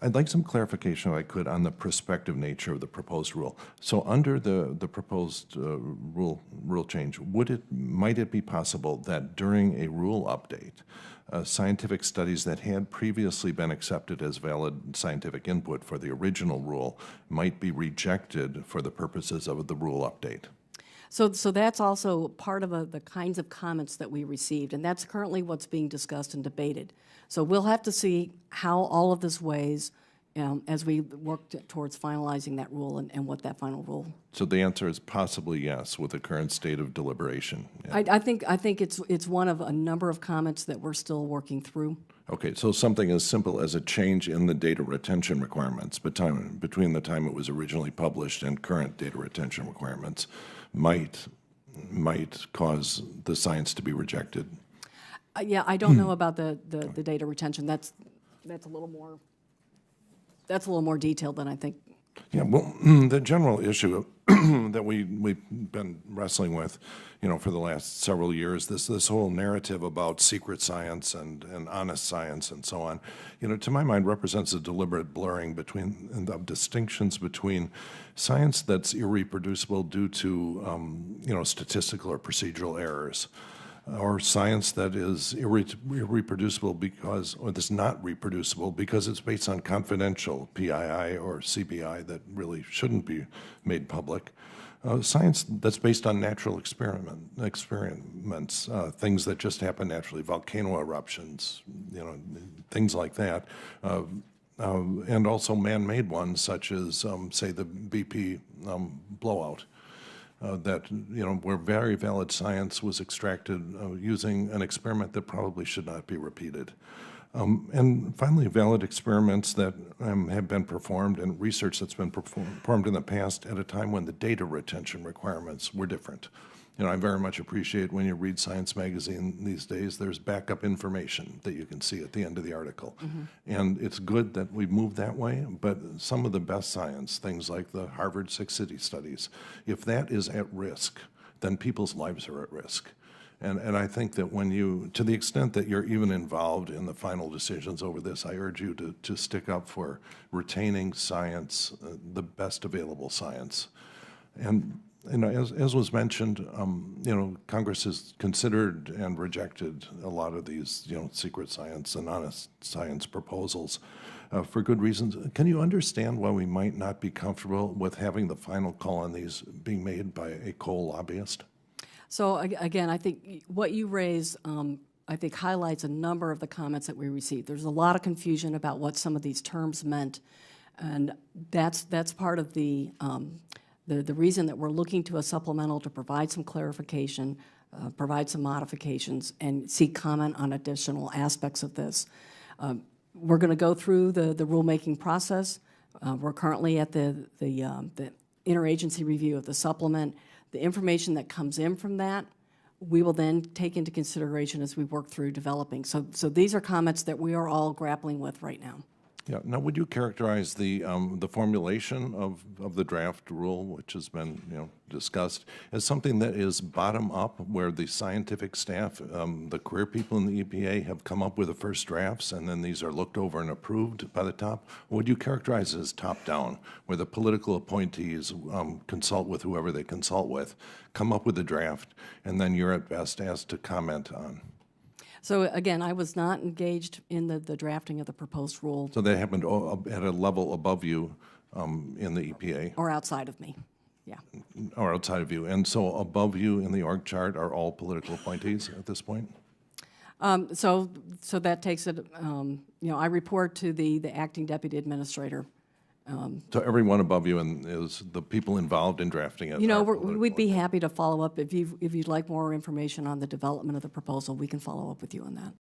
I'd like some clarification, if I could, on the prospective nature of the proposed rule. So under the proposed rule change, might it be possible that during a rule update, scientific studies that had previously been accepted as valid scientific input for the original rule might be rejected for the purposes of the rule update? So that's also part of the kinds of comments that we received, and that's currently what's being discussed and debated. So we'll have to see how all of this weighs as we work towards finalizing that rule and what that final rule. So the answer is possibly yes, with the current state of deliberation. Yeah. I think it's one of a number of comments that we're still working through. Okay, so something as simple as a change in the data retention requirements between the time it was originally published and current data retention requirements might cause the science to be rejected. Yeah, I don't know about the data retention. That's a little more detailed than I think. Yeah, well, the general issue that we've been wrestling with, for the last several years, this whole narrative about secret science and honest science and so on, to my mind represents a deliberate blurring of distinctions between science that's irreproducible due to, statistical or procedural errors, or science that is irreproducible or that's not reproducible because it's based on confidential PII or CPI that really shouldn't be made public. Science that's based on natural experiments, things that just happen naturally, volcano eruptions, things like that, and also man-made ones such as, say, the BP blowout. Where very valid science was extracted using an experiment that probably should not be repeated. And finally, valid experiments that have been performed and research that's been performed in the past at a time when the data retention requirements were different. I very much appreciate when you read Science Magazine these days, there's backup information that you can see at the end of the article. Mm-hmm. And it's good that we've moved that way, but some of the best science, things like the Harvard Six City studies, if that is at risk, then people's lives are at risk. And I think that to the extent that you're even involved in the final decisions over this, I urge you to stick up for retaining science, the best available science. And as was mentioned, Congress has considered and rejected a lot of these, secret science and honest science proposals for good reasons. Can you understand why we might not be comfortable with having the final call on these being made by a coal lobbyist? So again, I think what you raise, I think highlights a number of the comments that we received. There's a lot of confusion about what some of these terms meant, and that's part of the reason that we're looking to a supplemental to provide some clarification, provide some modifications, and seek comment on additional aspects of this. We're going to go through the rulemaking process. We're currently at the interagency review of the supplement. The information that comes in from that, we will then take into consideration as we work through developing. So these are comments that we are all grappling with right now. Yeah. Now, would you characterize the formulation of the draft rule, which has been discussed, as something that is bottom up, where the scientific staff, the career people in the EPA, have come up with the first drafts, and then these are looked over and approved by the top? Or would you characterize it as top down, where the political appointees consult with whoever they consult with, come up with a draft, and then you're at best asked to comment on? So again, I was not engaged in the drafting of the proposed rule. So that happened at a level above you in the EPA? Or outside of me, yeah. Or outside of you. And so above you in the org chart are all political appointees at this point? So that takes it, I report to the acting deputy administrator. So everyone above you is the people involved in drafting it? We'd be happy to follow up. If you'd like more information on the development of the proposal, we can follow up with you on that.